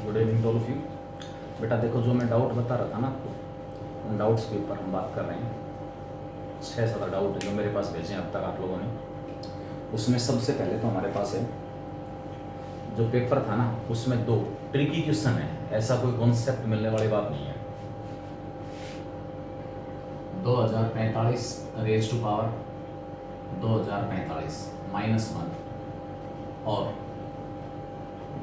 Good evening to all of you. बेटा देखो, जो मैं डाउट बता रहा था ना आपको, उन डाउट्स के ऊपर हम बात कर रहे हैं। 6-7 डाउट है जो मेरे पास भेजे हैं अब तक आप लोगों ने। उसमें सबसे पहले तो हमारे पास है जो पेपर था ना, उसमें 2 ट्रिकी क्वेश्चन है। ऐसा कोई कॉन्सेप्ट मिलने वाली बात नहीं है। 2045 रेज टू पावर 2045 -1 और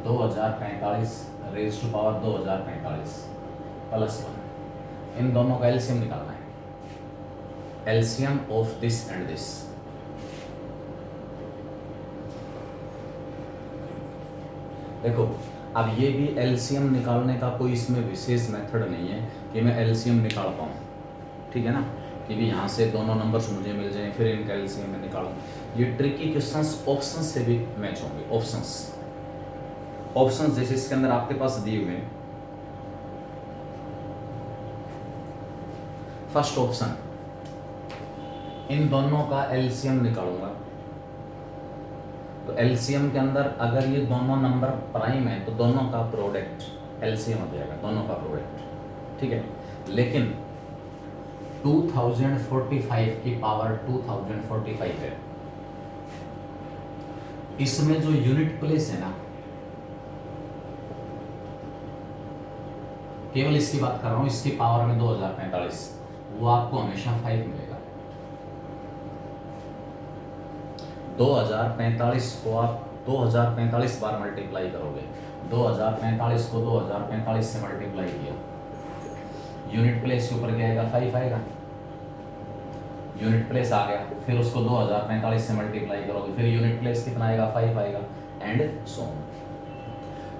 2045 रेज टू पावर 2045 +1, इन दोनों का एलसीएम निकालना है। LCM of this and this. देखो, अब ये भी एलसीएम निकालने का कोई इसमें विशेष मेथड नहीं है कि मैं एलसीएम निकाल पाऊँ, ठीक है ना, कि भी यहाँ से दोनों नंबर्स मुझे मिल जाएं फिर इनका एलसीएम में निकालूँ। ये ट्रिकी क्वेश्चंस ऑप्शन से भी मैच होंगे। ऑप्शंस जैसे इसके अंदर आपके पास दिए हुए हैं। फर्स्ट ऑप्शन, इन दोनों का एलसीएम निकालूंगा, तो एलसीएम के अंदर अगर ये दोनों नंबर प्राइम है तो दोनों का प्रोडक्ट एलसीएम हो जाएगा, दोनों का प्रोडक्ट, ठीक है। लेकिन 2045 की पावर 2045 है, इसमें जो यूनिट प्लेस है ना, केवल इसकी बात कर रहा हूं, इसकी पावर में 2045, वो आपको हमेशा 5 मिलेगा। 2045 को आप 2045 बार मल्टीप्लाई करोगे, 2045 को 2045 से मल्टीप्लाई किया, यूनिट प्लेस के ऊपर क्या आएगा, 5 आएगा। यूनिट प्लेस आ गया, फिर उसको 2045 से मल्टीप्लाई करोगे, फिर यूनिट प्लेस कितना आएगा, 5 आएगा, एंड सो ऑन।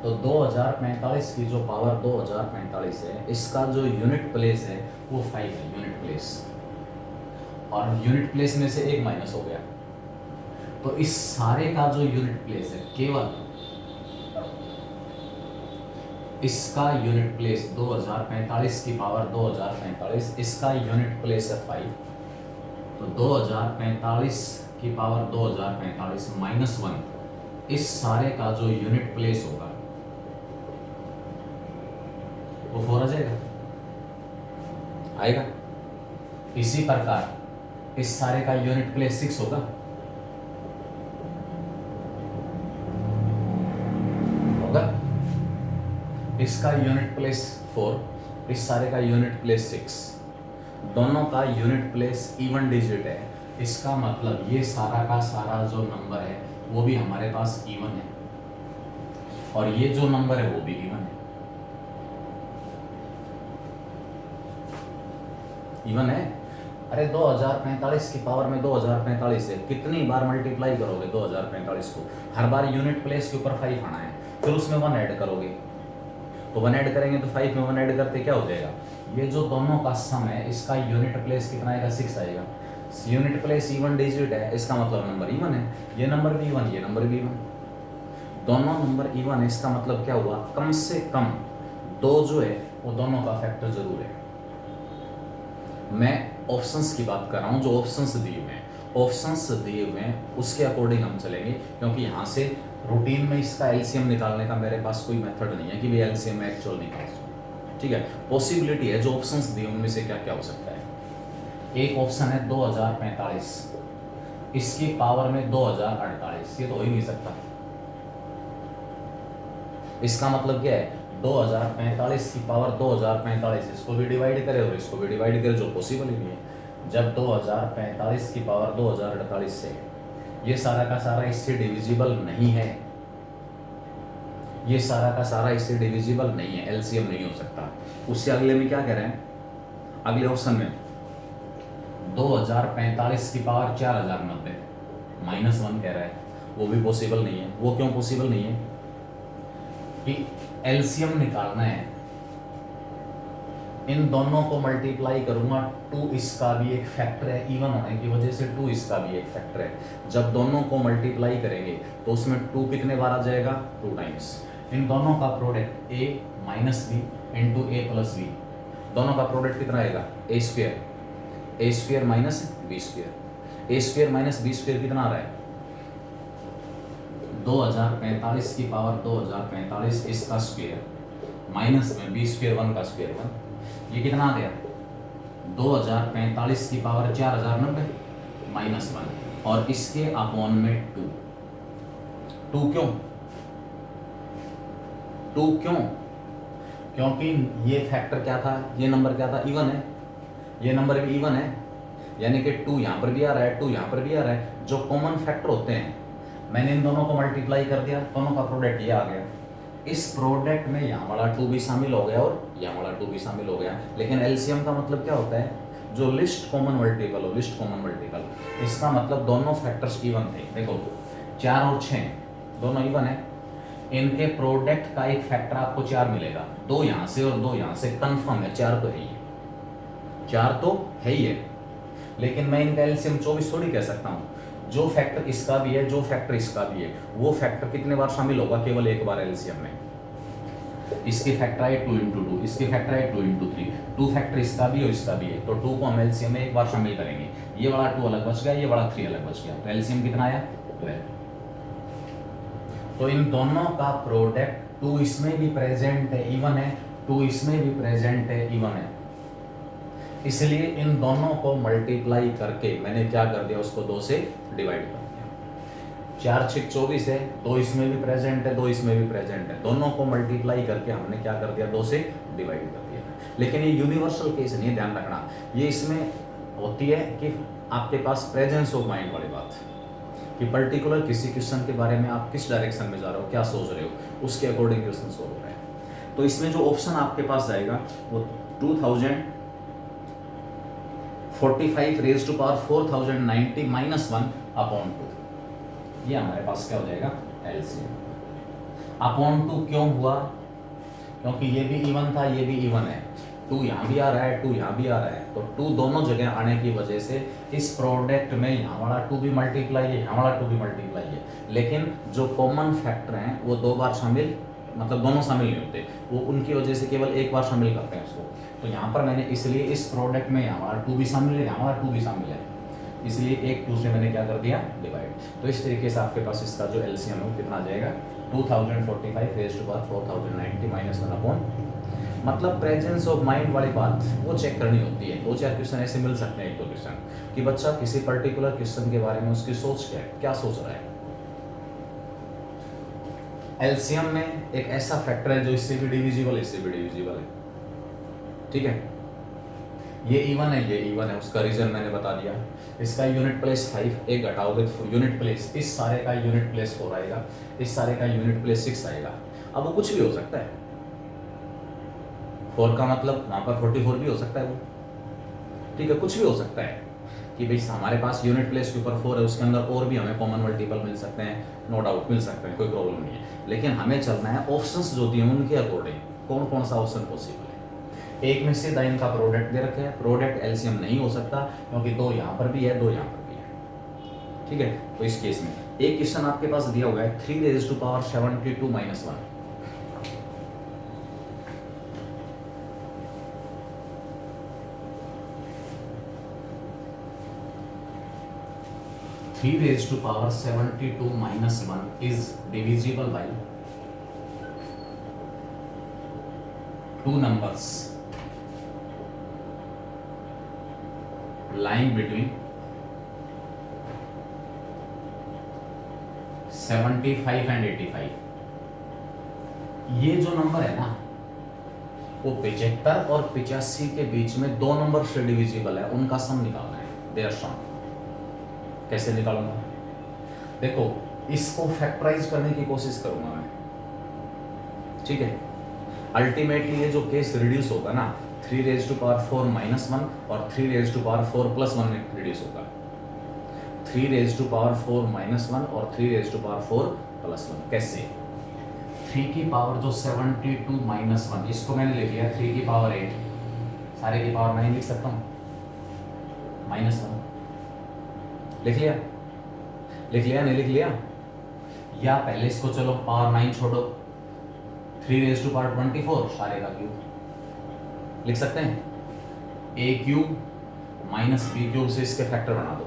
तो 2045 की जो पावर 2045 है, इसका जो यूनिट प्लेस है वो 5 है, यूनिट प्लेस, और यूनिट प्लेस में से 1 माइनस हो गया। तो इस सारे का जो यूनिट प्लेस है, केवल इसका यूनिट प्लेस 2045 की पावर 2045, इसका यूनिट प्लेस है 5। तो 2045 की पावर 2045 -1, इस सारे का जो यूनिट प्लेस होगा वो 4 आ जाएगा, आएगा। इसी प्रकार इस सारे का यूनिट प्लेस 6 होगा, होगा। इसका यूनिट प्लेस 4, इस सारे का यूनिट प्लेस 6, दोनों का यूनिट प्लेस इवन डिजिट है। इसका मतलब ये सारा का सारा जो नंबर है वो भी हमारे पास इवन है, और ये जो नंबर है वो भी इवन है, इवन है। अरे 2045 की पावर में 2045 है, कितनी बार मल्टीप्लाई करोगे 2045 को? हर बार यूनिट प्लेस के ऊपर 5 आना है, फिर उसमें 1 ऐड करोगे, तो 1 ऐड करेंगे तो 5 में 1 ऐड करते क्या हो जाएगा, ये जो दोनों का सम है, इसका यूनिट प्लेस कितना आएगा, 6 आएगा। यूनिट प्लेस इवन डिजिट है, इसका मतलब नंबर इवन है। ये नंबर भी इवन, ये नंबर भी इवन, दोनों नंबर इवन है। इसका मतलब क्या हुआ, कम से कम 2 जो है वो दोनों का फैक्टर जरूर है। मैं ऑप्शंस की बात कर रहा हूँ, जो ऑप्शंस दिए हुए हैं, ऑप्शंस दिए हुए हैं उसके अकॉर्डिंग हम चलेंगे, क्योंकि यहाँ से रूटीन में इसका एलसीएम निकालने का मेरे पास कोई मेथड नहीं है कि भाई एलसीएम में एक्चुअल निकाल सकूँ, ठीक है। पॉसिबिलिटी है, जो ऑप्शंस दिए उनमें से क्या क्या हो सकता है। एक ऑप्शन है 2045, इसकी पावर में 2048, ये तो हो ही नहीं सकता। इसका मतलब क्या है, 2045 की पावर 2045, इसको भी डिवाइड करे और इसको भी डिवाइड करे, जो पॉसिबल ही नहीं है। जब 2045 की पावर 2048 से, ये सारा का सारा इससे डिविजिबल नहीं है, ये सारा का सारा इससे डिविजिबल नहीं है, एलसीएम नहीं हो सकता। उससे अगले में क्या कह रहे हैं, अगले ऑप्शन में 2045 की पावर 4090 -1 कह रहा है, वो भी पॉसिबल नहीं है। वो क्यों पॉसिबल नहीं है, कि एलसीएम निकालना है, इन दोनों को मल्टीप्लाई करूंगा, 2 इसका भी एक फैक्टर है, इवन होने की वजह से 2 इसका भी एक फैक्टर है। जब दोनों को मल्टीप्लाई करेंगे तो उसमें 2 कितने बार आ जाएगा, 2 टाइम्स। इन दोनों का product a - b into a + b, दोनों का प्रोडक्ट कितना आएगा, a² - b², a² - b² कितना आ रहा है, 2045 की पावर 2045, इसका स्क्वायर माइनस में बी स्क्वायर 1 का स्क्वायर 1, ये कितना आ गया 2045 की पावर 4090 माइनस 1, और इसके अपॉन में 2। 2 क्यों? 2 क्यों? क्योंकि ये फैक्टर क्या था, ये नंबर क्या था, इवन है, ये नंबर भी इवन है, यानी कि 2 यहाँ पर भी आ रहा है, 2 यहाँ पर भी आ रहा है। जो कॉमन फैक्टर होते हैं मैंने इन दोनों को मल्टीप्लाई कर दिया, दोनों का प्रोडक्ट ये आ गया। इस प्रोडक्ट में यहाँ वाला 2 भी शामिल हो गया और यहाँ वाला 2 भी शामिल हो गया। लेकिन एलसीएम का मतलब क्या होता है, जो लिस्ट कॉमन मल्टीपल हो, लिस्ट कॉमन मल्टीपल, इसका मतलब दोनों फैक्टर्स इवन थे। देखो 4 और 6 दोनों इवन है, इनके प्रोडक्ट का एक फैक्टर आपको 4 मिलेगा। 2 यहाँ से और 2 यहाँ से कंफर्म है, 4 तो है ही, 4 तो है ही है। लेकिन मैं इनका एलसीएम 24 थोड़ी कह सकता हूँ। जो फैक्टर इसका भी है, जो फैक्टर इसका भी है, वो फैक्टर कितने बार शामिल होगा, केवल एक बार एलसीएम में। इसके फैक्टर है 2 × 2, इसके फैक्टर है 2 × 3, 2 फैक्टर इसका भी और इसका भी है, तो 2 को हम एलसीएम में एक बार शामिल करेंगे। ये वाला 2 अलग बच गया, ये वाला 3 अलग बच गया, तो एलसीएम कितना आया 12। तो इन दोनों का प्रोडक्ट 2 इसमें भी प्रेजेंट है, इवन है, 2 इसमें भी प्रेजेंट है, इवन है। इसलिए इन दोनों को मल्टीप्लाई करके मैंने क्या कर दिया, उसको 2 से डिवाइड कर दिया। 4 6 24 है, 2 इसमें भी प्रेजेंट है, 2 इसमें भी प्रेजेंट है, दोनों को मल्टीप्लाई करके हमने क्या कर दिया, 2 से डिवाइड कर दिया। लेकिन ये यूनिवर्सल केस नहीं, ध्यान रखना, ये इसमें होती है कि आपके पास प्रेजेंस ऑफ माइंड वाली बात, कि पर्टिकुलर किसी क्वेश्चन के बारे में आप किस डायरेक्शन में जा रहे हो, क्या सोच रहे हो, उसके अकॉर्डिंग क्वेश्चन सोल्व हो रहा है। तो इसमें जो ऑप्शन आपके पास जाएगा वो 2045 raise to power 4090 minus 1 upon 2, ये हमारे पास क्या हो जाएगा एलसीएम। अपॉन 2 क्यों हुआ, क्योंकि ये भी इवन था, ये भी इवन है, 2 यहाँ भी आ रहा है, 2 यहाँ भी आ रहा है, तो 2 दोनों जगह आने की वजह से इस प्रोडक्ट में यहाँ वाला 2 भी मल्टीप्लाई है, यहाँ वाला 2 भी मल्टीप्लाई है। लेकिन जो कॉमन फैक्टर हैं वो 2 बार शामिल, मतलब दोनों शामिल नहीं होते, वो उनकी वजह से केवल एक बार शामिल करते हैं उसको। तो यहाँ पर मैंने इसलिए इस प्रोडक्ट में यहाँ वाला 2 भी शामिल है, यहाँ वाला 2 भी शामिल है, इसलिए एक 2 से मैंने क्या कर दिया डिवाइड। तो इस तरीके से आपके पास इसका जो एलसीएम है वो कितना आ जाएगा 2045 raise to power 4090 minus 1 upon, मतलब प्रेजेंस ऑफ माइंड वाली बात वो चेक करनी होती है। 2-4 क्वेश्चन ऐसे मिल सकते हैं, 1-2 क्वेश्चन, कि बच्चा किसी पर्टिकुलर क्वेश्चन के बारे में उसकी सोच क्या है, क्या सोच रहा है। एलसीएम में एक ऐसा फैक्टर है जो इससे भी डिविजिबल है, इससे भी डिविजिबल है, ठीक है। ये इवन है, ये इवन है, उसका रीजन मैंने बता दिया। इसका यूनिट प्लेस 5, एक घटाओगे तो यूनिट प्लेस, इस सारे का यूनिट प्लेस 4 आएगा, इस सारे का यूनिट प्लेस 6 आएगा। अब वो कुछ भी हो सकता है, 4 का मतलब वहाँ पर 44 भी हो सकता है वो, ठीक है, कुछ भी हो सकता है कि भाई हमारे पास यूनिट प्लेस के ऊपर 4 है, उसके अंदर और भी हमें कॉमन मल्टीपल मिल सकते हैं, नो डाउट मिल सकते हैं, कोई प्रॉब्लम नहीं है। लेकिन हमें चलना है ऑप्शंस जो दिए उनके अकॉर्डिंग, कौन कौन सा ऑप्शन पॉसिबल है। एक में से दाइन का प्रोडक्ट दे रखे हैं, प्रोडक्ट एलसीएम नहीं हो सकता क्योंकि 2 यहाँ पर भी है, 2 यहाँ पर भी है, ठीक है। तो इस केस में एक क्वेश्चन आपके पास दिया हुआ है 3 raise to power 72 minus 1, 3 raised to power 72 minus 1 is divisible by 2 numbers lying between 75 and 85। ये जो नंबर है ना वो 75 और 85 के बीच में 2 नंबर से डिविजिबल है, उनका सम निकालना है, देयर सम। कैसे निकालूंगा, देखो इसको फैक्टराइज करने की कोशिश करूंगा मैं, ठीक है। अल्टीमेटली ये जो केस रिड्यूस होगा ना 3 रेज टू पावर 4 माइनस 1 और 3 रेज टू पावर 4 प्लस 1 में रिड्यूस होगा। 3 रेज टू पावर 4 माइनस 1 और 3 रेज टू पावर 4 प्लस 1 कैसे, 3 की पावर जो 72 माइनस 1, इसको मैंने लिख लिया 3 की पावर 8, सारे की पावर 9 लिख सकता हूँ, माइनस 1 लिख लिया, लिख लिया नहीं लिख लिया, या पहले इसको चलो पावर 9 छोड़ो, 3 रेज टू पावर 24 सारे का क्यूब लिख सकते हैं, A cube minus B cube से इसके फैक्टर बना दो,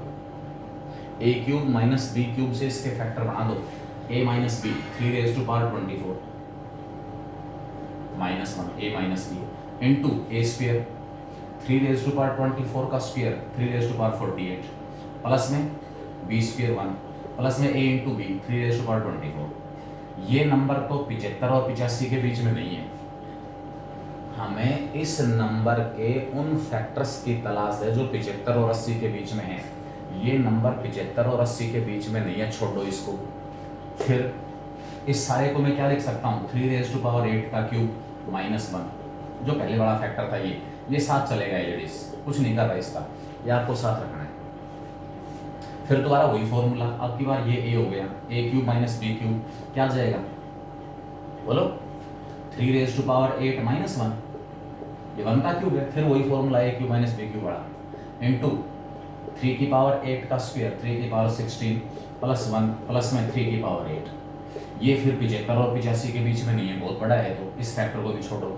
A cube minus B cube से इसके फैक्टर बना दो, A minus B 3 raise to power 24 -1 a minus B into A square 3 raise to power 24 का square 3 raise to power 48 plus में बी स्क्वेयर 1 प्लस में a into B 3 raise to power 24। ये number तो 75 और 85 के बीच में नहीं है। हमें इस नंबर के उन फैक्टर्स की तलाश है जो 75 और 80 के बीच में है। ये नंबर 75 और 80 के बीच में नहीं है, छोड़ो इसको। फिर इस सारे को मैं क्या लिख सकता हूँ 3 रेज़ टू पावर 8 का क्यूब -1 जो पहले वाला फैक्टर था ये साथ चलेगा एलईडीज, कुछ नहीं कर रहा इसका, ये आपको साथ रखना है। फिर दोबारा वही फॉर्मूला, अब की बार ये a हो गया a cube minus B cube क्या आ जाएगा बोलो 3 रेज़ टू पावर 8 -1 ये 1 का क्यूब है। फिर वही formula a cube minus B cube बड़ा इंटू 3 की पावर 8 का स्क्वायर 3 की पावर 16 प्लस 1 प्लस में 3 की पावर 8। ये फिर 75 और 85 के बीच में नहीं है, बहुत बड़ा है, तो इस फैक्टर को भी छोड़ो,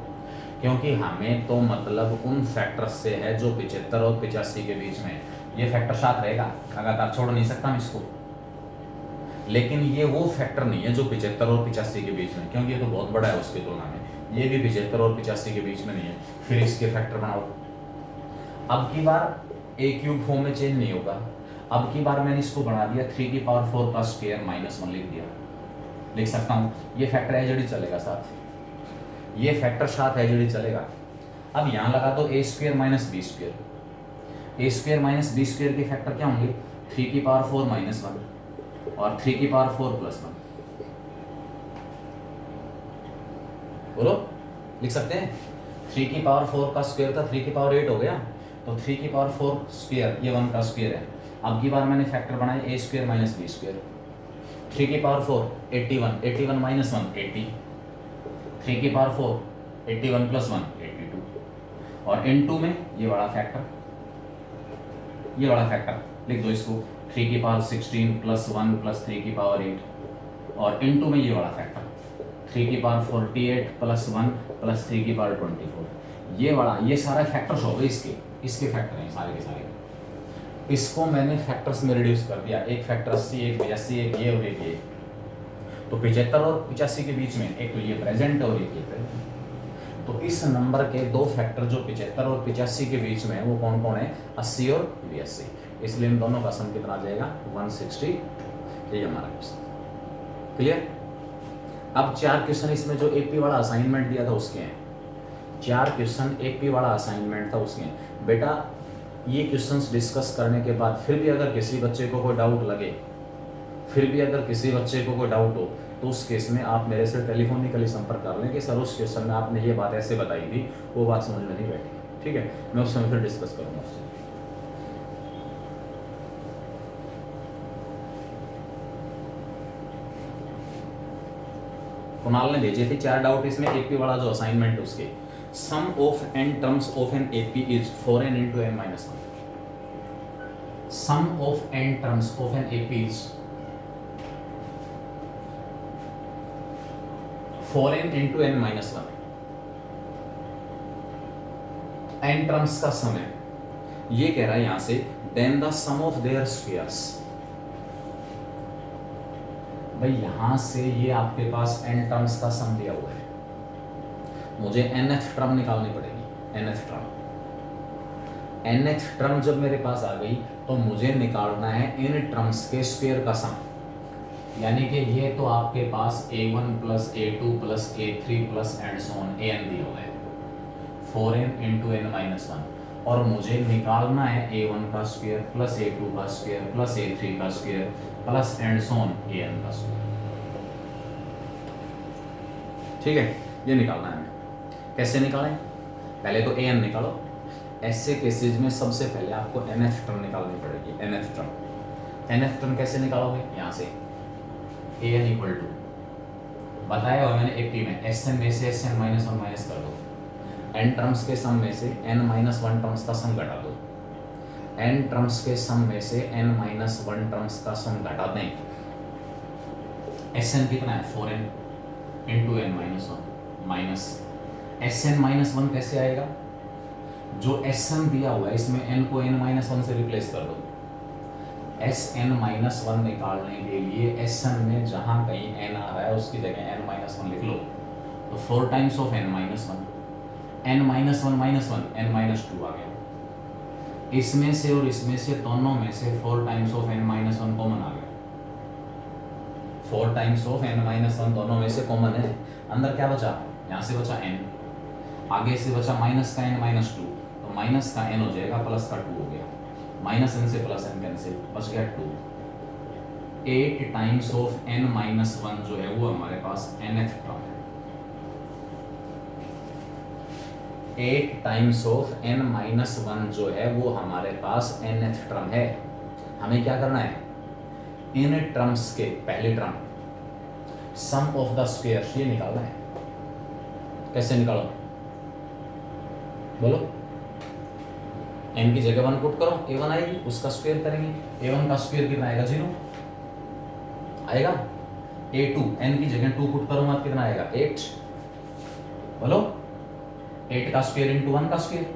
क्योंकि हमें तो मतलब उन फैक्टर से है जो 75 और 85 के बीच में है। ये फैक्टर साथ रहेगा, लगातार छोड़ नहीं सकता मैं इसको। लेकिन ये वो फैक्टर नहीं है जो 75 और 85 के बीच में, क्योंकि ये तो बहुत बड़ा है उसकी तुलना में। ये भी 75 और 85 के बीच में नहीं है। फिर इसके फैक्टर बनाओ। अब की बार ए क्यूब फॉर्म में चेंज नहीं होगा। अब की बार मैंने इसको बना दिया 3 की पावर 4 का स्क्वायर -1 लिख दिया, लिख सकता हूँ। ये फैक्टर एचडी चलेगा साथ, ये फैक्टर साथ एचडी चलेगा। अब यहाँ लगा दो ए स्क्वायर माइनस बी स्क्वायर। ए स्क्वायर माइनस बी स्क्वायर के फैक्टर क्या होंगे 3 की पावर 4 -1 और 3 की पावर 4 + 1। बोलो लिख सकते हैं। 3 की पावर 4 का स्क्वायर था 3 की पावर 8 हो गया, तो 3 की पावर 4 स्क्वायर ये 1 का स्क्वायर है। अब की बार मैंने फैक्टर बनाया ए स्क्वायर माइनस बी स्क्वायर। 3 की पावर 4 81 81 माइनस 1 80। 3 की पावर 4 81 + 1 82 और इनटू में ये बड़ा फैक्टर, ये बड़ा फैक्टर लिख दो इसको 3 की पावर 16 + 1 + 3 की पावर 8 और इनटू में ये बड़ा फैक्टर 3 की पावर 48 + 1 + 3 की पावर 24। ये बड़ा, ये सारे फैक्टर्स हो गए इसके फैक्टर हैं सारे के सारे। इसको मैंने फैक्टर्स में रिड्यूस कर दिया, एक फैक्टर 80 एक 82 एक ये और एक ये। तो 75 और 85 के बीच में एक तो ये प्रेजेंट और एक ये प्रेजेंट। तो इस नंबर के दो फैक्टर जो 75 और 85 के बीच में है वो कौन कौन है 80 और 82। इसलिए इन दोनों का सम कितना आ जाएगा 160। ये हमारा क्वेश्चन क्लियर। अब 4 क्वेश्चन इसमें जो एपी वाला असाइनमेंट दिया था उसके हैं। 4 क्वेश्चन एपी वाला असाइनमेंट था उसके हैं। बेटा ये क्वेश्चंस डिस्कस करने के बाद फिर भी अगर किसी बच्चे को कोई डाउट लगे, फिर भी अगर किसी बच्चे को कोई डाउट हो तो उस केस में आप मेरे से टेलीफोनिकली संपर्क कर लें कि सर उस क्वेश्चन में आपने ये बात ऐसे बताई थी, वो बात समझ में नहीं बैठी। ठीक है, मैं उस समय फिर डिस्कस करूँगा उससे। कुणाल ने भेजे थे 4 डाउट इसमें। एपी वाला जो असाइनमेंट उसके sum of n terms of an AP is 4n into n minus 1। Sum of n terms of an AP is 4n into n minus 1। n टर्म्स का सम है, ये कह रहा है यहां से then the sum of their squares. भाई यहां से ये आपके पास n टर्म्स का सम दिया हुआ है, मुझे nth टर्म निकालनी पड़ेगी। nth टर्म जब मेरे पास आ गई तो मुझे निकालना है इन टर्म्स के स्क्वायर का सम। यानी कि ये तो आपके पास a1 + a2 + a3 + and so on an दिया हुआ है 4n into n minus 1 और मुझे निकालना है a1 का स्क्वायर + a2 का स्क्वायर + a3 का square + and so on an का स्क्वायर। ठीक है, ये निकालना है। कैसे निकालें? पहले तो an निकालो। ऐसे केसेज में सबसे पहले आपको nth टर्म निकालनी पड़ेगी। nth टर्म कैसे निकालोगे? यहाँ से an = बताया हुआ मैंने एपी में Sn में से Sn - 1 माइनस कर दो, n टर्म्स के सम में से n - 1 टर्म्स का सम घटा दो, n टर्म्स के सम में से n - 1 टर्म्स का सम घटा दें। Sn कितना है 4n into n - 1 minus Sn - 1 कैसे आएगा? जो Sn दिया हुआ है इसमें n को n - 1 से रिप्लेस कर दो। Sn - 1 निकालने के लिए Sn में जहां कहीं n आ रहा है उसकी जगह n - 1 लिख लो तो 4 times of n minus one, n minus one minus one n minus two आ गया। इसमें से और इसमें से दोनों में से 4 times of n minus one common आ गया। 4 times of n minus one दोनों में से कॉमन है। अंदर क्या बचा, यहाँ से बचा n, आगे से बचा माइनस का n माइनस टू, तो माइनस का n हो जाएगा प्लस का 2 हो गया, माइनस n से प्लस n कैंसिल, बच गया 2। 8 times of n minus one जो है वो हमारे पास nth टर्म है। 8 times of n minus one जो है वो हमारे पास nth टर्म है। हमें क्या करना है, इन टर्म्स के पहली term sum of the square ये निकालना है। कैसे निकालो, बोलो। n की जगह 1 पुट करो, a1 आएगी, उसका स्क्वायर करेंगे, a1 का स्क्वायर कितना आएगा, 0 आएगा। a2 n की जगह 2 पुट करो मत, कितना आएगा, 8। बोलो, 8 का स्क्वायर इंटू 1 का स्क्वायर,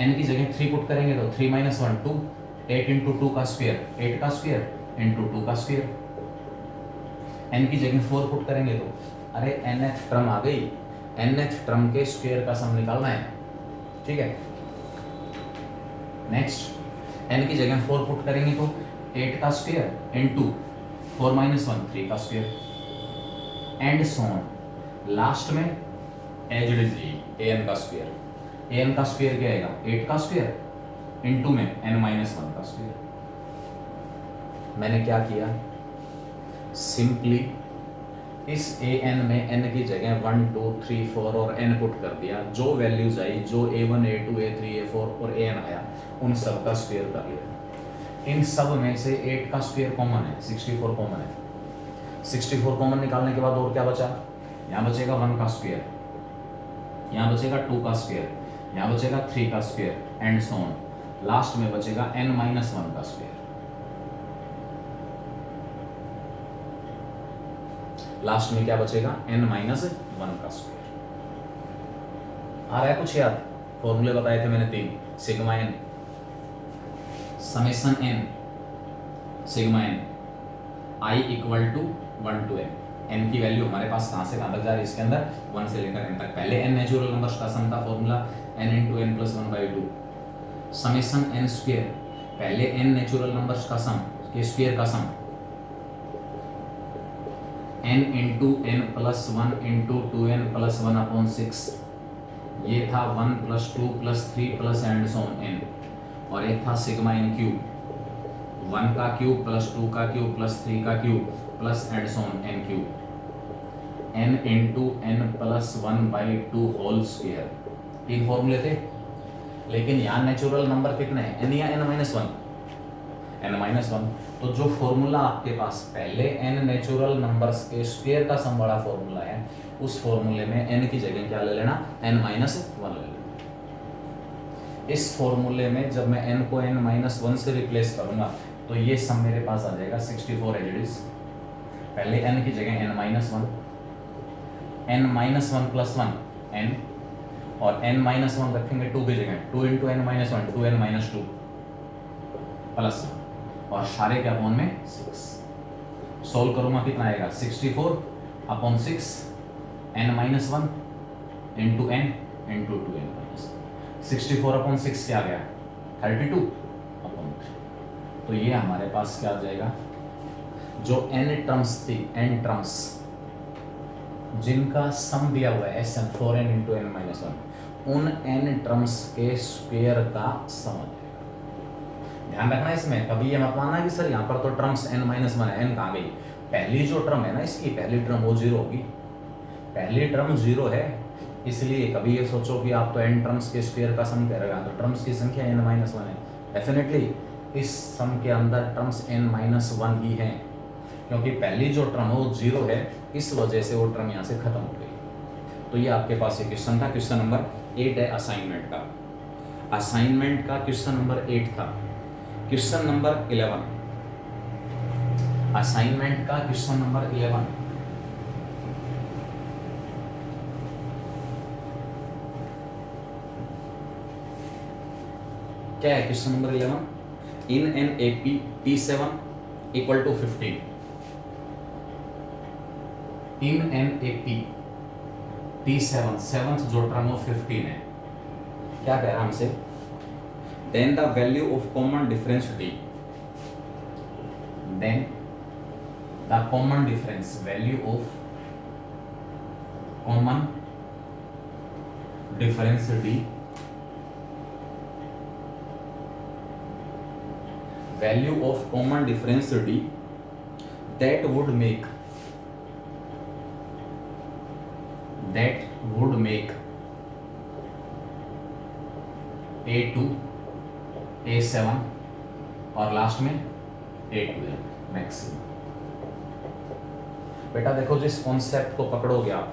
n की जगह 3 पुट करेंगे तो 3 माइनस 1 2, 8 इंटू 2 का स्क्वायर, 8 का स्क्वायर इंटू 2 का स्क्वायर। n की जगह 4 पुट करेंगे तो अरे nth टर्म आ गई, nth टर्म के स्क्वायर का सम निकालना है, ठीक है। नेक्स्ट n की जगह 4 पुट करेंगे तो 8 का स्क्वायर इंटू 4 माइनस 1 3 का square and so on. Last में एज इट इज an का स्क्वायर, an का स्क्वायर क्या आएगा, 8 का स्क्वायर इंटू में n माइनस 1 का स्क्वायर। मैंने क्या किया, सिंपली इस an में n की जगह 1 2 3 4 और n पुट कर दिया, जो वैल्यूज आई, जो a1 a2 a3 a4 और an आया, उन सब का स्क्वायर कर लिया। इन सब में से 8 का स्क्वायर कॉमन है, 64 कॉमन है। 64 कॉमन निकालने के बाद और क्या बचा, यहाँ बचेगा 1 का स्क्वायर, यहाँ बचेगा 2 का स्क्वायर, यहाँ बचेगा 3 का square and so on. Last में बचेगा n माइनस 1 का स्क्वायर। लास्ट में क्या बचेगा, n माइनस 1 का स्क्वायर। आ रहा है कुछ याद, फॉर्मूले बताए थे मैंने 3, sigma n, summation n, sigma n, i equal to 1 to n। n की वैल्यू हमारे पास कहां से कहां तक जा रही है, इसके अंदर 1 से लेकर n तक। पहले n नेचुरल नंबर्स का सम था, formula n into n plus 1/2। Summation n square, पहले n नेचुरल नंबर्स का सम के स्क्वायर का सम, n into n plus 1 into 2n plus 1 upon 6। ये था 1 plus 2 plus 3 plus and so on n। और एक था सिग्मा n क्यूब, 1 का क्यूब प्लस 2 का क्यूब प्लस 3 का cube plus and so on n cube. n into n plus 1/2 whole square. 3 फॉर्मूले थे, लेकिन यहाँ नेचुरल नंबर कितने हैं, n या n माइनस 1, n माइनस 1। तो जो फॉर्मूला आपके पास पहले n नेचुरल नंबर्स के स्क्वायर का सम वाला फॉर्मूला है, उस फॉर्मूले में n की जगह क्या ले लेना, n माइनस 1 ले लेना। इस फॉर्मूले में जब मैं n को n माइनस 1 से रिप्लेस करूंगा तो ये सम मेरे पास आ जाएगा 64 एज इट इज। पहले n की जगह n minus 1, n minus 1 plus 1 n, और n माइनस 1 रखेंगे 2 की जगह, 2 into n minus 1 2n minus 2 plus 1, और सारे के अपॉन में 6। सोल्व करूंगा कितना आएगा, 64 upon 6 n minus 1 into n into 2n minus 64 upon 6 क्या आ गया, 32 अपॉन 3। तो ये हमारे पास क्या आ जाएगा, जो n टर्म्स थी, n टर्म्स जिनका सम दिया हुआ है Sn 4n into n minus 1, उन n टर्म्स के स्क्वायर का सम। ध्यान रखना इसमें, कभी ये मत मानना कि सर यहाँ पर तो टर्म्स n माइनस 1 है, n कहाँ गई। पहली जो टर्म है ना, इसकी पहली टर्म वो 0 होगी, पहली टर्म 0 है। इसलिए कभी ये सोचो कि आप तो n टर्म्स के स्क्वायर का सम कह रहे हो, तो टर्म्स की संख्या n माइनस 1 है। डेफिनेटली इस सम के अंदर टर्म्स n माइनस 1 ही हैं, क्योंकि पहली जो टर्म है वो 0 है, इस वजह से वो टर्म यहाँ से खत्म हो गई। तो ये आपके पास ये क्वेश्चन था, क्वेश्चन नंबर 8 है असाइनमेंट का। असाइनमेंट का क्वेश्चन नंबर 8 था। क्वेश्चन नंबर 11, असाइनमेंट का क्वेश्चन नंबर 11, क्या है question number 11, in an AP T7 equal to 15, in an A P T7 seventh जो टर्म ऑफ 15 है, क्या कह रहा है हमसे, then the value of common difference D, then the common difference value of common difference D, value of common difference d that would make A2 A7 और last में A2 maximum. बेटा देखो जिस कॉन्सेप्ट को पकड़ोगे आप,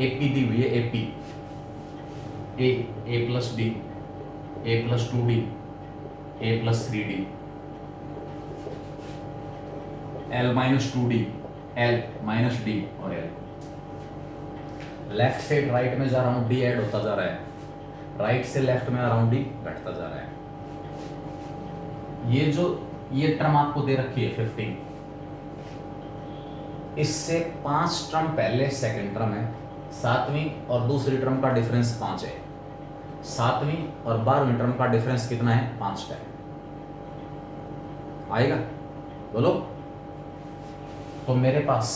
एपी दी हुई है, AP A plus D, A plus 2d, a plus 3d, l minus 2d, l minus d और l। लेफ्ट से राइट में जा रहा हूं, d ऐड होता जा रहा है, राइट से लेफ्ट में आ रहा हूं, d घटता जा रहा है। ये टर्म आपको दे रखी है 15, इससे 5 टर्म पहले सेकंड टर्म है, 7वीं और दूसरी टर्म का डिफरेंस 5 है, 7वीं और 12वीं टर्म का डिफरेंस कितना है, 5 है। आएगा बोलो। तो मेरे पास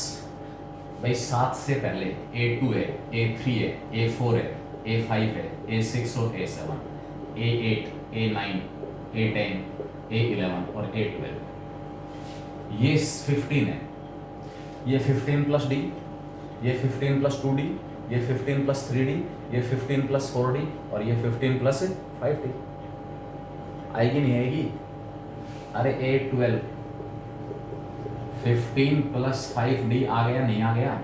भाई 7 से पहले A2 है, A3 है, A4 है, A5 है, A6 और A7, A8, A9, A10, A11 और A12। ये 15 है, ये 15 प्लस डी, ये 15 प्लस 2d, ये 15 प्लस 3d, ये 15 प्लस 4d और ये 15 प्लस 5d। आएगी नहीं आएगी? अरे A12 15 प्लस 5d आ गया नहीं आ गया?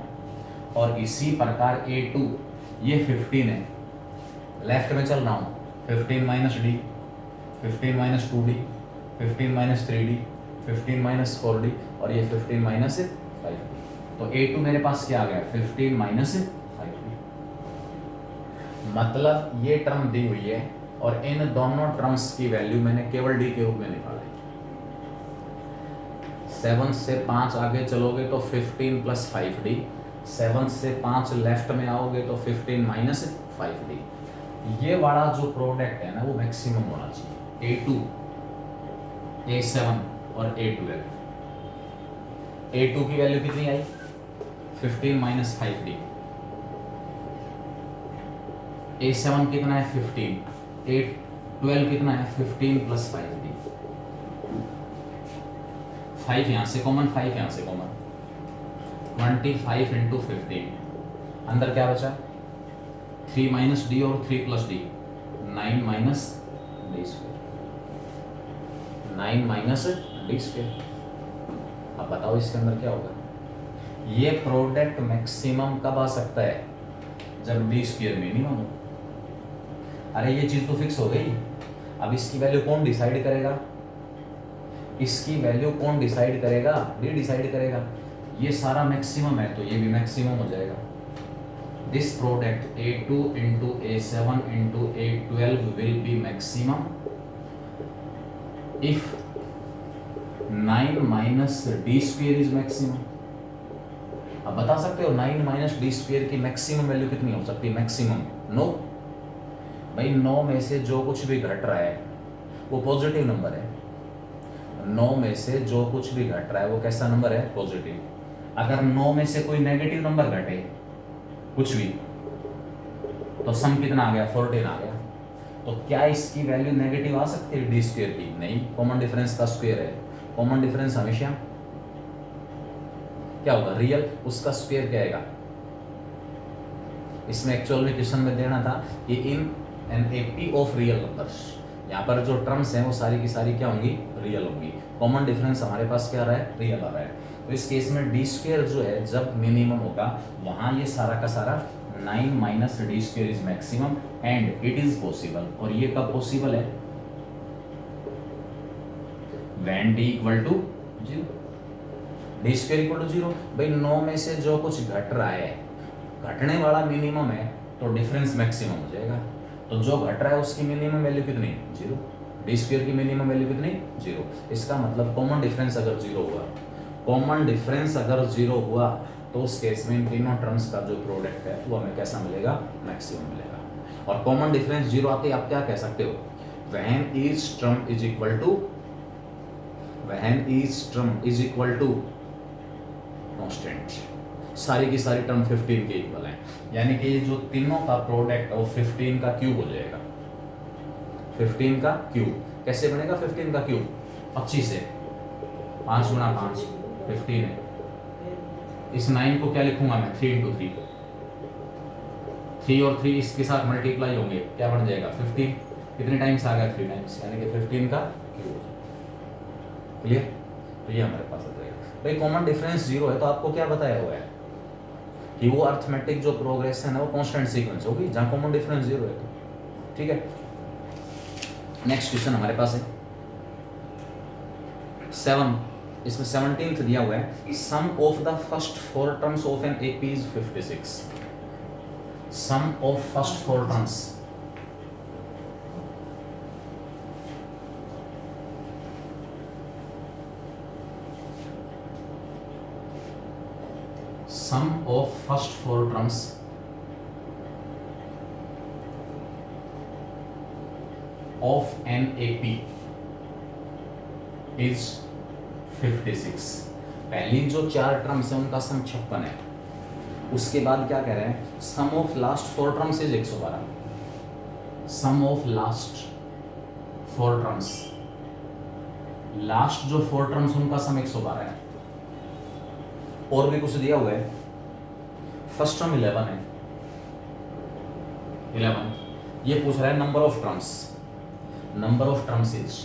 और इसी प्रकार A2 ये 15 है, लेफ्ट में चल रहा हूँ, 15 minus D, 15 minus 2d, 15 minus 3d, 15 minus 4d और ये 15 माइनस 5d। तो A2 मेरे पास क्या आ गया, 15 माइनस 5d। मतलब ये टर्म दी हुई है और इन दोनों टर्म्स की वैल्यू मैंने केवल d के रूप में निकाली। 7 से 5 आगे चलोगे तो 15 प्लस 5d, 7 से 5 लेफ्ट में आओगे तो 15 माइनस 5d। ये वाला जो प्रोडक्ट है ना वो मैक्सिमम होना चाहिए, A2, A7 और A12। A2 की वैल्यू कितनी आई, 15 माइनस 5d, A7 कितना है 15, A12 कितना है 15 प्लस 5d। 5 यहाँ से कॉमन, 5 यहाँ से कॉमन, 25 इंटू 15, अंदर क्या बचा, 3 माइनस डी और 3 plus D, 9 minus D square, 9 minus D square. अब बताओ इसके अंदर क्या होगा। ये प्रोडक्ट मैक्सिमम कब आ सकता है, जब डी स्क्वायर मिनिमम हो। अरे ये चीज तो फिक्स हो गई, अब इसकी वैल्यू कौन डिसाइड करेगा, इसकी वैल्यू कौन डिसाइड करेगा, डी डिसाइड करेगा। ये सारा मैक्सिमम है तो ये भी मैक्सिमम हो जाएगा। This product A2 into A7 into A12 will be maximum if 9 minus D square is maximum. अब बता सकते हो 9 माइनस डी स्क्वेयर की मैक्सिमम वैल्यू कितनी हो सकती है, मैक्सिमम 9। भाई 9 में से जो कुछ भी घट रहा है वो पॉजिटिव नंबर है, 9 में से जो कुछ भी घट रहा है वो कैसा नंबर है, पॉजिटिव। अगर 9 में से कोई नेगेटिव नंबर घटे कुछ भी तो सम कितना आ गया, 14 आ गया। तो क्या इसकी वैल्यू नेगेटिव आ सकती है डी स्क्वायर की, नहीं, कॉमन डिफरेंस का स्क्वायर है, कॉमन डिफरेंस हमेशा क्या होगा, रियल, उसका स्क्वायर क्या आएगा। इसमें एक्चुअल में क्वेश्चन में देना था कि in an AP of real numbers, यहाँ पर जो टर्म्स हैं वो सारी की सारी क्या होंगी, रियल होंगी। कॉमन डिफरेंस हमारे पास क्या आ रहा है, रियल आ रहा है। तो इस केस में डी स्क्वायर जो है जब मिनिमम होगा वहां ये सारा का सारा 9 minus D square is maximum and it is possible. और ये कब पॉसिबल है, when D equal to 0, D square equal to 0। भाई 9 में से जो कुछ घट रहा है, घटने वाला मिनिमम है तो डिफरेंस मैक्सिमम हो जाएगा। तो जो घट रहा है उसकी मिनिमम वैल्यू कितनी, 0। डी स्क्वायर की मिनिमम वैल्यू कितनी, 0। इसका मतलब कॉमन डिफरेंस अगर 0 हुआ, कॉमन डिफरेंस अगर 0 हुआ तो उस केस में इन तीनों टर्म्स का जो प्रोडक्ट है वो हमें कैसा मिलेगा, मैक्सिमम मिलेगा। और कॉमन डिफरेंस जीरो आते ही आप क्या कह सकते हो, when each term is equal to constant, सारी की सारी टर्म 15 के इक्वल है, यानी कि ये जो तीनों का प्रोडक्ट है वो 15 का क्यूब हो जाएगा। 15 का क्यूब कैसे बनेगा, 15 का क्यूब 25 से 5 गुणा 5 15 है। इस 9 को क्या लिखूंगा मैं, 3 इंटू 3, 3 और 3 इसके साथ मल्टीप्लाई होंगे, क्या बन जाएगा 15, कितने टाइम्स आ गया 3 टाइम्स, यानी कि 15 का क्यूब। क्लियर, तो ये हमारे पास आ जाएगा। भाई कॉमन डिफरेंस जीरो है तो आपको क्या बताया हुआ है कि वो अर्थमेटिक जो प्रोग्रेशन है वो कांस्टेंट सीक्वेंस होगी जहां कॉमन डिफरेंस जीरो है। तो ठीक है, नेक्स्ट क्वेश्चन हमारे पास है 7, इसमें 17th दिया हुआ है, sum of the first 4 terms of an AP is 56। Sum of first 4 terms, sum of first 4 terms of an AP is 56। पहली जो 4 टर्म्स है उनका सम 56 है। उसके बाद क्या कह रहे हैं, sum of last 4 terms is 112। Sum of last 4 terms, last जो 4 टर्म्स उनका सम 112 है। और भी कुछ दिया हुआ है, फर्स्ट टर्म 11 है, 11 ये पूछ रहा है number of terms, number of terms is,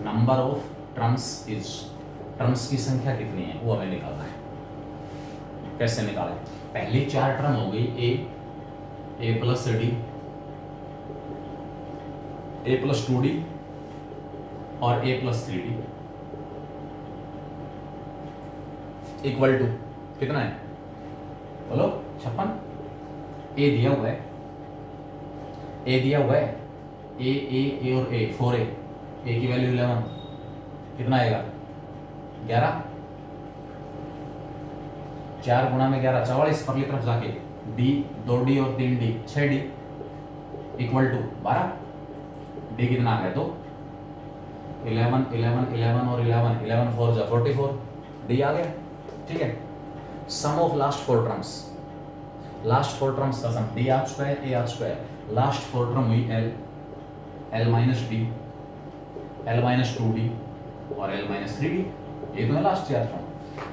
number of terms is, terms की संख्या कितनी है वो हमें निकालना है। कैसे निकालें, पहली 4 टर्म हो गई ए प्लस डी, ए प्लस 2d और ए प्लस 3d इक्वल टू कितना है, बोलो 56। ए दिया हुआ है, ए दिया हुआ है, ए और ए 4a, ए की वैल्यू 11, कितना आएगा 11, 4 गुणा में 11 44, परली तरफ जाके डी 2d और 3d 6d equal to 12। D कितना आ गया, तो 11 11 11 और 11 11 4 जा 44, डी आ गया। ठीक है, sum of last 4 terms, last 4 terms का sum D R square A R square, last 4 term हुई L minus D, L minus 2d और एल माइनस 3d, ये तो है लास्ट 4 टर्म।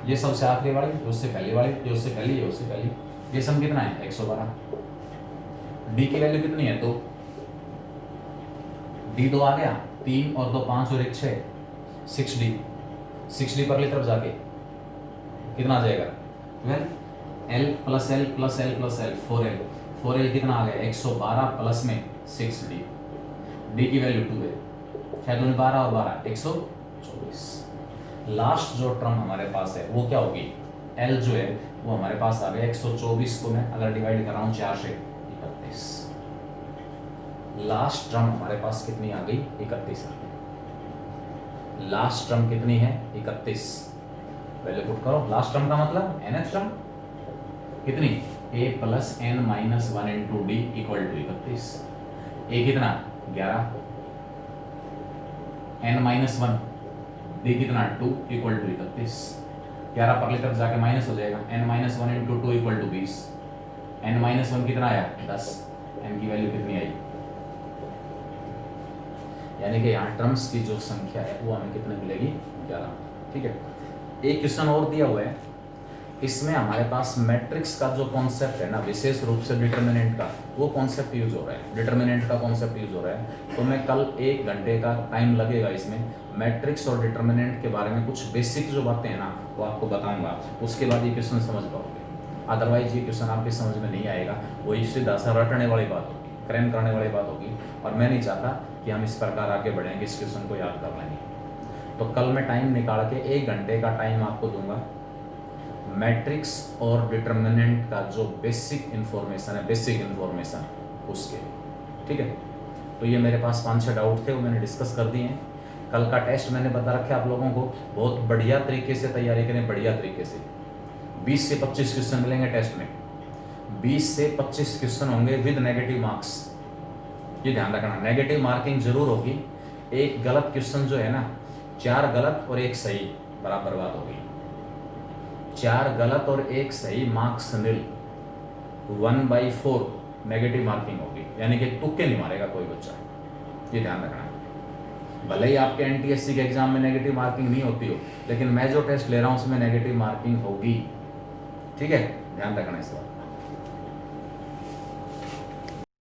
ये सबसे आखिरी वाली, ये उससे पहली वाली, ये उससे पहली, ये उससे पहली, ये सम कितना है 112। डी की वैल्यू कितनी है, तो डी 2 आ गया, 3 और 2 5 और 1 6, 6d परली तरफ जाके कितना आ जाएगा, L plus L plus L plus L 4l कितना आ गया 112 प्लस में 6d, डी की वैल्यू 2 है, 6 दूनी 12 और 12 124। लास्ट जो टर्म हमारे पास है वो क्या होगी, एल जो है वो हमारे पास आ गया 124 को मैं अगर डिवाइड कर रहा हूँ 4 से 31, लास्ट टर्म हमारे पास कितनी आ गई 31 आ गई। लास्ट टर्म कितनी है 31, पहले पुट करो, लास्ट टर्म का मतलब nth टर्म कितनी, a plus n minus 1 into D equal to 31, a कितना 11, n माइनस 1 डी कितना 2 इक्वल टू 31, 11 परली तरफ जाके माइनस हो जाएगा, n minus 1 into 2 equal to 20, n minus 1 कितना आया 10, n की वैल्यू कितनी आई, यानी कि यहाँ टर्म्स की जो संख्या है वो हमें कितने मिलेगी 11। ठीक है, एक क्वेश्चन और दिया हुआ है, इसमें हमारे पास मैट्रिक्स का जो कॉन्सेप्ट है ना, विशेष रूप से डिटर्मिनेंट का वो कॉन्सेप्ट यूज हो रहा है, डिटर्मिनेंट का कॉन्सेप्ट यूज हो रहा है। तो मैं कल 1 घंटे का टाइम लगेगा इसमें, मैट्रिक्स और डिटर्मिनेंट के बारे में कुछ बेसिक जो बातें हैं ना वो आपको बताऊंगा, उसके बाद ये क्वेश्चन समझ पाओगे। अदरवाइज ये क्वेश्चन आपकी समझ में नहीं आएगा, वही सीधा सा रटने वाली बात होगी, क्रैम करने वाली बात होगी, और मैं नहीं चाहता कि हम इस प्रकार आगे बढ़ेंगे, इस क्वेश्चन को याद कर लेंगे। तो कल मैं टाइम निकाल के 1 घंटे का टाइम आपको दूंगा, मैट्रिक्स और डिटर्मिनेंट का जो बेसिक इन्फॉर्मेशन है, बेसिक इन्फॉर्मेशन उसके, ठीक है। तो ये मेरे पास 5-6 डाउट थे वो मैंने डिस्कस कर दिए हैं। कल का टेस्ट मैंने बता रखा आप लोगों को, बहुत बढ़िया तरीके से तैयारी करें, बढ़िया तरीके से। 20 से 25 क्वेश्चन मिलेंगे टेस्ट में, 20 से 25 क्वेश्चन होंगे विद नेगेटिव मार्क्स। ये ध्यान रखना, नेगेटिव मार्किंग जरूर होगी। एक गलत क्वेश्चन जो है ना, 4 गलत और 1 सही बराबर बात होगी। 4 गलत और 1 सही, मार्क्स नील, 1/4 नेगेटिव मार्किंग होगी, यानी कि तुक्के नहीं मारेगा कोई बच्चा। ये ध्यान रखना। भले ही आपके एनटीएससी के एग्जाम में नेगेटिव मार्किंग नहीं होती हो, लेकिन मैं जो टेस्ट ले रहा हूँ उसमें नेगेटिव मार्किंग होगी। ठीक है, ध्यान रखना इस बात।